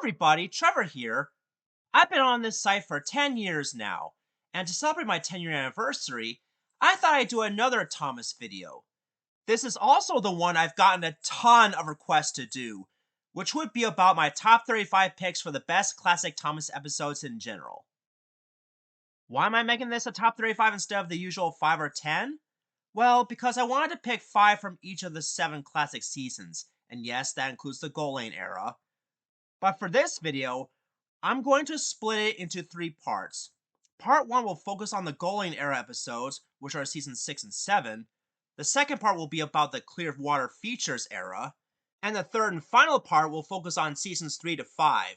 everybody, Trevor here. I've been on this site for 10 years now, and to celebrate my 10-year anniversary, I thought I'd do another Thomas video. This is also the one I've gotten a ton of requests to do, which would be about my top 35 picks for the best classic Thomas episodes in general. Why am I making this a top 35 instead of the usual 5 or 10? Well, because I wanted to pick 5 from each of the 7 classic seasons, and yes, that includes the Goal Lane era. But for this video, I'm going to split it into 3 parts. Part 1 will focus on the Goal Lane era episodes, which are seasons 6 and 7. The second part will be about the Clearwater Features era. And the third and final part will focus on seasons 3 to 5.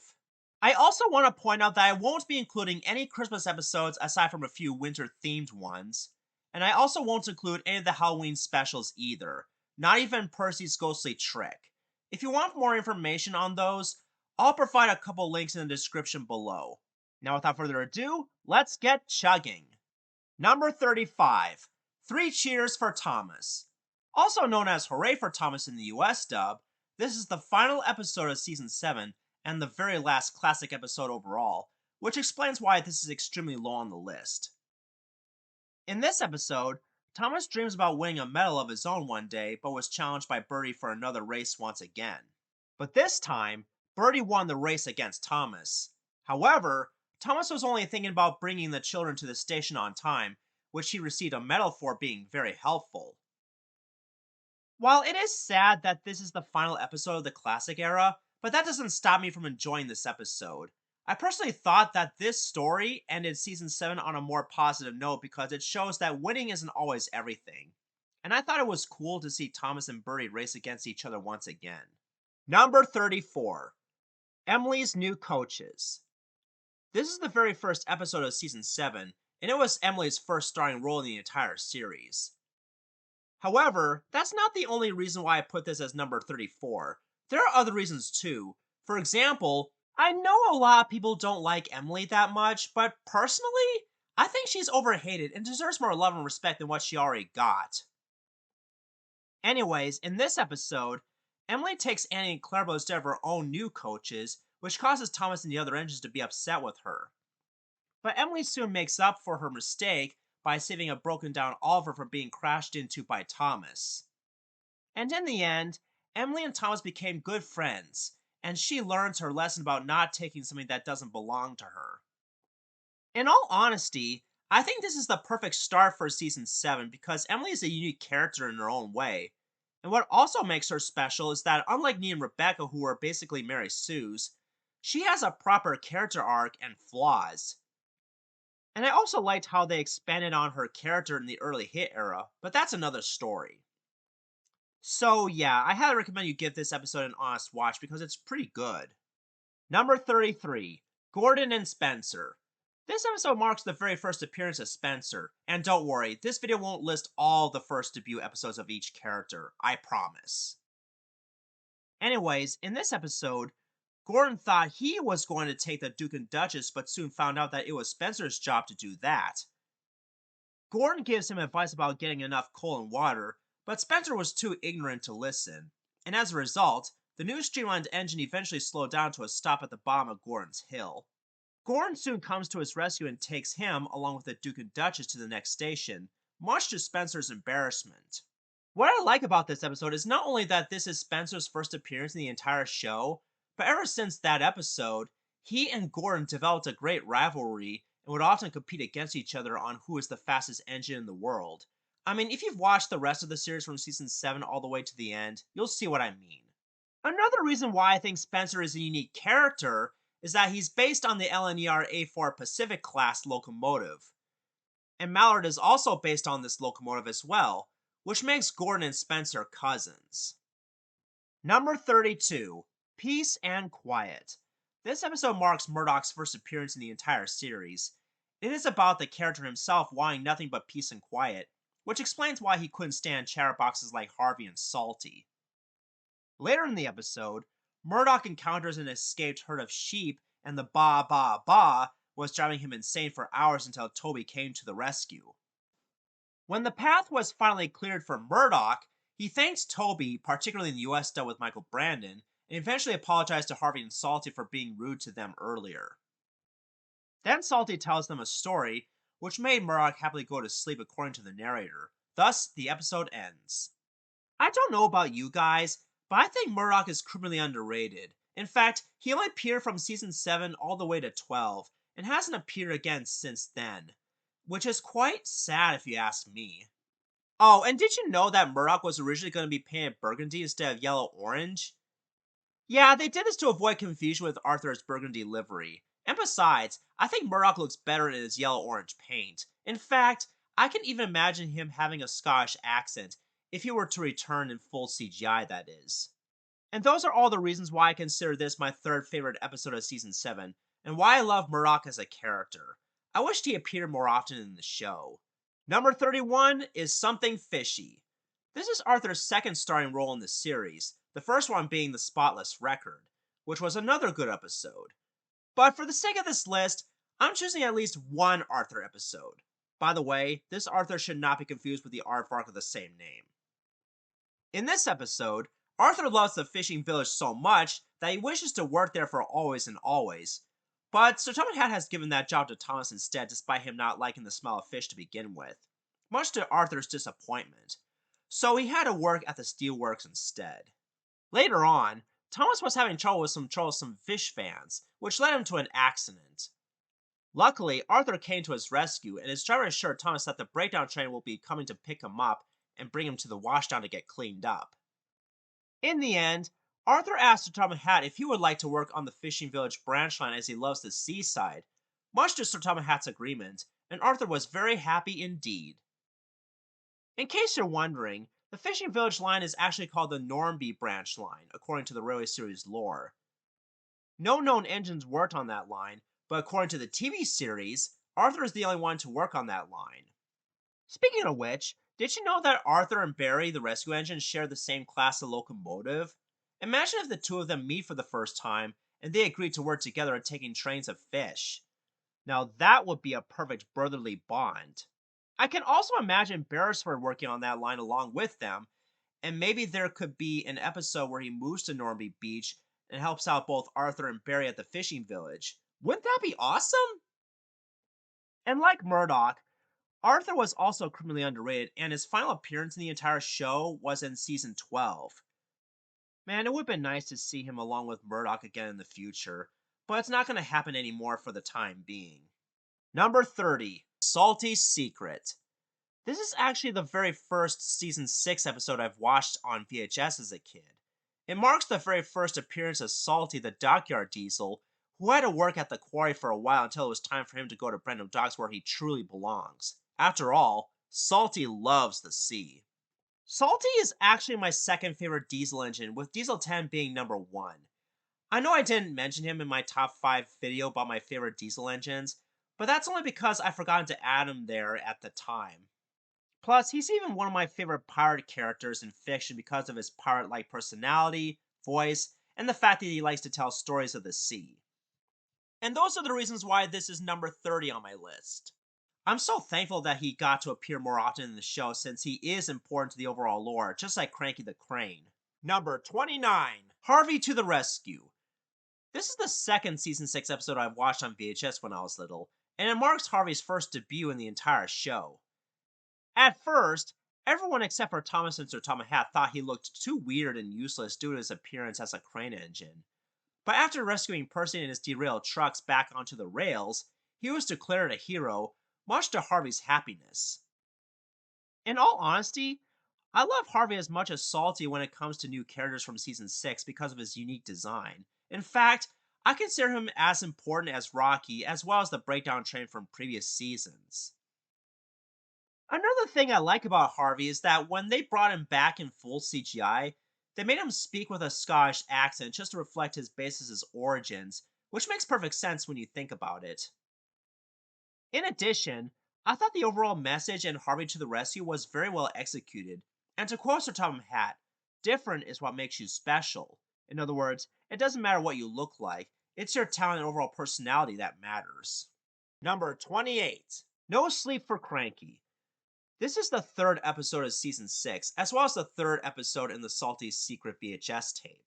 I also want to point out that I won't be including any Christmas episodes aside from a few winter-themed ones. And I also won't include any of the Halloween specials either, not even Percy's Ghostly Trick. If you want more information on those, I'll provide a couple links in the description below. Now without further ado, let's get chugging. Number 35. 3 Cheers for Thomas. Also known as Hooray for Thomas in the US dub, this is the final episode of Season 7 and the very last classic episode overall, which explains why this is extremely low on the list. In this episode, Thomas dreams about winning a medal of his own one day, but was challenged by Birdie for another race once again. But this time, Birdie won the race against Thomas. However, Thomas was only thinking about bringing the children to the station on time, which he received a medal for being very helpful. While it is sad that this is the final episode of the classic era, but that doesn't stop me from enjoying this episode. I personally thought that this story ended season 7 on a more positive note because it shows that winning isn't always everything. And I thought it was cool to see Thomas and Birdie race against each other once again. Number 34. Emily's New Coaches. This is the very first episode of season 7, and it was Emily's first starring role in the entire series. However, that's not the only reason why I put this as number 34. There are other reasons too. For example, I know a lot of people don't like Emily that much, but personally, I think she's overhated and deserves more love and respect than what she already got. Anyways, in this episode, Emily takes Annie and Clarabelle instead of her own new coaches, which causes Thomas and the other engines to be upset with her. But Emily soon makes up for her mistake by saving a broken down Oliver from being crashed into by Thomas. And in the end, Emily and Thomas became good friends, and she learns her lesson about not taking something that doesn't belong to her. In all honesty, I think this is the perfect start for season 7 because Emily is a unique character in her own way. And what also makes her special is that unlike Nia and Rebecca, who are basically Mary Sue's, she has a proper character arc and flaws. And I also liked how they expanded on her character in the early hit era, but that's another story. So yeah, I highly recommend you give this episode an honest watch because it's pretty good. Number 33. Gordon and Spencer. This episode marks the very first appearance of Spencer, and don't worry, this video won't list all the first debut episodes of each character, I promise. Anyways, in this episode, Gordon thought he was going to take the Duke and Duchess, but soon found out that it was Spencer's job to do that. Gordon gives him advice about getting enough coal and water, but Spencer was too ignorant to listen, and as a result, the new streamlined engine eventually slowed down to a stop at the bottom of Gordon's hill. Gordon soon comes to his rescue and takes him, along with the Duke and Duchess, to the next station, much to Spencer's embarrassment. What I like about this episode is not only that this is Spencer's first appearance in the entire show, but ever since that episode, he and Gordon developed a great rivalry and would often compete against each other on who is the fastest engine in the world. I mean, if you've watched the rest of the series from season 7 all the way to the end, you'll see what I mean. Another reason why I think Spencer is a unique character is that he's based on the LNER A4 Pacific class locomotive. And Mallard is also based on this locomotive as well, which makes Gordon and Spencer cousins. Number 32. Peace and Quiet. This episode marks Murdoch's first appearance in the entire series. It is about the character himself wanting nothing but peace and quiet, which explains why he couldn't stand chatterboxes like Harvey and Salty. Later in the episode, Murdoch encounters an escaped herd of sheep, and the ba ba ba was driving him insane for hours until Toby came to the rescue. When the path was finally cleared for Murdoch, he thanks Toby, particularly in the US dub with Michael Brandon, and and eventually apologized to Harvey and Salty for being rude to them earlier. Then Salty tells them a story, which made Murdoch happily go to sleep according to the narrator. Thus, the episode ends. I don't know about you guys, but I think Murdoch is criminally underrated. In fact, he only appeared from season 7 all the way to 12, and hasn't appeared again since then. Which is quite sad if you ask me. Oh, and did you know that Murdoch was originally going to be painted burgundy instead of yellow-orange? Yeah, they did this to avoid confusion with Arthur's burgundy livery. And besides, I think Murdoch looks better in his yellow-orange paint. In fact, I can even imagine him having a Scottish accent, if he were to return in full CGI, that is. And those are all the reasons why I consider this my third favorite episode of season 7, and why I love Murdoch as a character. I wished he appeared more often in the show. Number 31 is Something Fishy. This is Arthur's second starring role in the series, the first one being The Spotless Record, which was another good episode. But for the sake of this list, I'm choosing at least one Arthur episode. By the way, this Arthur should not be confused with the aardvark of the same name. In this episode, Arthur loves the fishing village so much that he wishes to work there for always and always. But Sir Topham Hatt has given that job to Thomas instead, despite him not liking the smell of fish to begin with, much to Arthur's disappointment. So he had to work at the steelworks instead. Later on, Thomas was having trouble with some troublesome fish fans, which led him to an accident. Luckily, Arthur came to his rescue, and his driver assured Thomas that the breakdown train will be coming to pick him up and bring him to the washdown to get cleaned up. In the end, Arthur asked Sir Topham Hatt if he would like to work on the fishing village branch line as he loves the seaside, much to Sir Topham Hatt's agreement, and Arthur was very happy indeed. In case you're wondering, the fishing village line is actually called the Normanby branch line, according to the Railway series lore. No known engines worked on that line, but according to the TV series, Arthur is the only one to work on that line. Speaking of which, did you know that Arthur and Barry, the rescue engine, share the same class of locomotive? Imagine if the two of them meet for the first time, and they agree to work together at taking trains of fish. Now that would be a perfect brotherly bond. I can also imagine Beresford working on that line along with them, and maybe there could be an episode where he moves to Normanby Beach and helps out both Arthur and Barry at the fishing village. Wouldn't that be awesome? And like Murdoch, Arthur was also criminally underrated, and his final appearance in the entire show was in season 12. Man, it would have been nice to see him along with Murdoch again in the future, but it's not going to happen anymore for the time being. Number 30, Salty's Secret. This is actually the very first season 6 episode I've watched on VHS as a kid. It marks the very first appearance of Salty, the dockyard diesel, who had to work at the quarry for a while until it was time for him to go to Brendam Docks where he truly belongs. After all, Salty loves the sea. Salty is actually my second favorite diesel engine, with Diesel 10 being number 1. I know I didn't mention him in my top 5 video about my favorite diesel engines, but that's only because I forgot to add him there at the time. Plus, he's even one of my favorite pirate characters in fiction because of his pirate-like personality, voice, and the fact that he likes to tell stories of the sea. And those are the reasons why this is number 30 on my list. I'm so thankful that he got to appear more often in the show since he is important to the overall lore, just like Cranky the Crane. Number 29, Harvey to the Rescue. This is the second season 6 episode I've watched on VHS when I was little, and it marks Harvey's first debut in the entire show. At first, everyone except for Thomas and Sir Topham Hatt thought he looked too weird and useless due to his appearance as a crane engine. But after rescuing Percy and his derailed trucks back onto the rails, he was declared a hero, much to Harvey's happiness. In all honesty, I love Harvey as much as Salty when it comes to new characters from season 6 because of his unique design. In fact, I consider him as important as Rocky as well as the breakdown train from previous seasons. Another thing I like about Harvey is that when they brought him back in full CGI, they made him speak with a Scottish accent just to reflect his base's origins, which makes perfect sense when you think about it. In addition, I thought the overall message in Harvey to the Rescue was very well executed, and to quote Sir Topham Hatt, different is what makes you special. In other words, it doesn't matter what you look like, it's your talent and overall personality that matters. Number 28, No Sleep for Cranky. This is the third episode of season 6, as well as the third episode in the Salty's Secret VHS tape.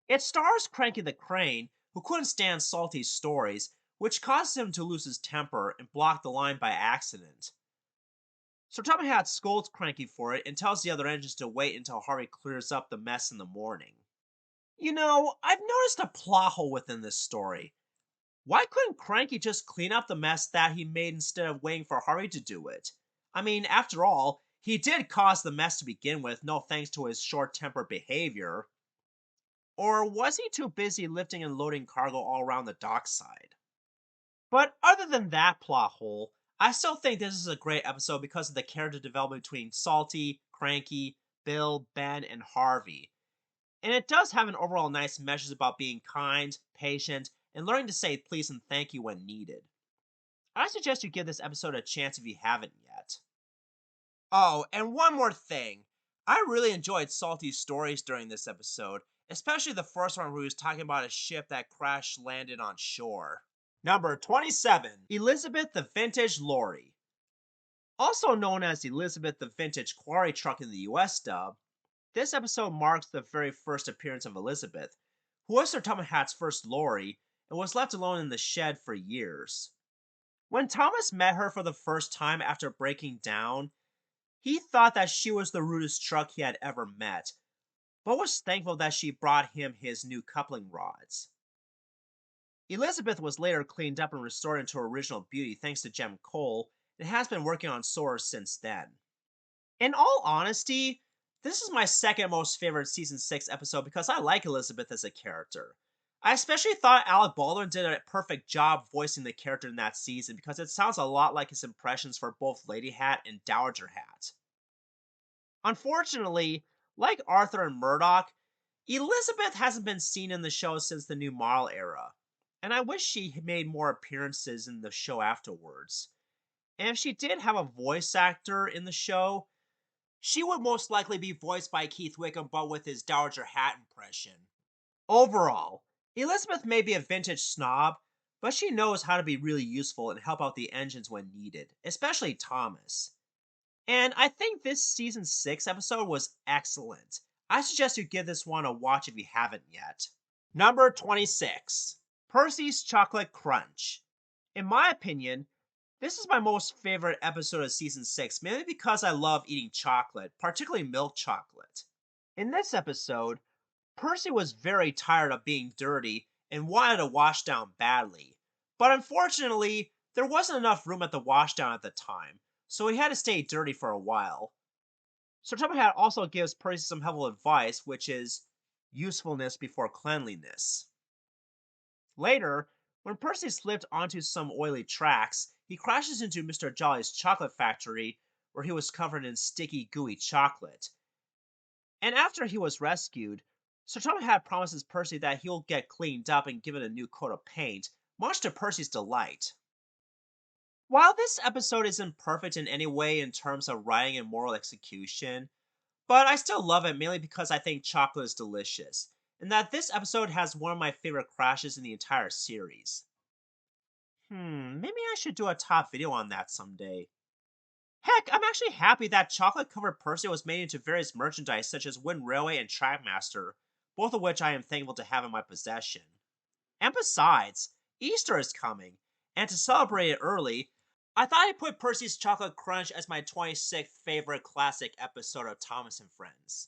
It stars Cranky the Crane, who couldn't stand Salty's stories, which causes him to lose his temper and block the line by accident. So Tommy Hat scolds Cranky for it and tells the other engines to wait until Harvey clears up the mess in the morning. I've noticed a plot hole within this story. Why couldn't Cranky just clean up the mess that he made instead of waiting for Harvey to do it? I mean, after all, he did cause the mess to begin with, no thanks to his short tempered behavior. Or was he too busy lifting and loading cargo all around the dockside? But other than that plot hole, I still think this is a great episode because of the character development between Salty, Cranky, Bill, Ben, and Harvey. And it does have an overall nice message about being kind, patient, and learning to say please and thank you when needed. I suggest you give this episode a chance if you haven't yet. Oh, and one more thing. I really enjoyed Salty's stories during this episode, especially the first one where he was talking about a ship that crash landed on shore. Number 27, Elizabeth the Vintage Lorry. Also known as Elizabeth the Vintage Quarry Truck in the US dub, this episode marks the very first appearance of Elizabeth, who was Sir Thomas Hat's first lorry and was left alone in the shed for years. When Thomas met her for the first time after breaking down, he thought that she was the rudest truck he had ever met, but was thankful that she brought him his new coupling rods. Elizabeth was later cleaned up and restored into her original beauty thanks to Jem Cole, and has been working on Soarer since then. In all honesty, this is my second most favorite season 6 episode because I like Elizabeth as a character. I especially thought Alec Baldwin did a perfect job voicing the character in that season because it sounds a lot like his impressions for both Lady Hat and Dowager Hat. Unfortunately, like Arthur and Murdoch, Elizabeth hasn't been seen in the show since the New Model era, and I wish she made more appearances in the show afterwards. And if she did have a voice actor in the show, she would most likely be voiced by Keith Wickham, but with his Dowager Hat impression. Overall, Elizabeth may be a vintage snob, but she knows how to be really useful and help out the engines when needed, especially Thomas. And I think this season 6 episode was excellent. I suggest you give this one a watch if you haven't yet. Number 26, Percy's Chocolate Crunch. In my opinion, this is my most favorite episode of season 6, mainly because I love eating chocolate, particularly milk chocolate. In this episode, Percy was very tired of being dirty and wanted to wash down badly. But unfortunately, there wasn't enough room at the washdown at the time, so he had to stay dirty for a while. Sir Trevor also gives Percy some helpful advice, which is usefulness before cleanliness. Later, when Percy slipped onto some oily tracks, he crashes into Mr. Jolly's chocolate factory, where he was covered in sticky, gooey chocolate. And after he was rescued, Sir Topham promises Percy that he'll get cleaned up and given a new coat of paint, much to Percy's delight. While this episode isn't perfect in any way in terms of writing and moral execution, but I still love it mainly because I think chocolate is delicious, and that this episode has one of my favorite crashes in the entire series. Maybe I should do a top video on that someday. Heck, I'm actually happy that chocolate covered Percy was made into various merchandise such as Wind Railway and Trackmaster, both of which I am thankful to have in my possession. And besides, Easter is coming, and to celebrate it early, I thought I'd put Percy's Chocolate Crunch as my 26th favorite classic episode of Thomas and Friends.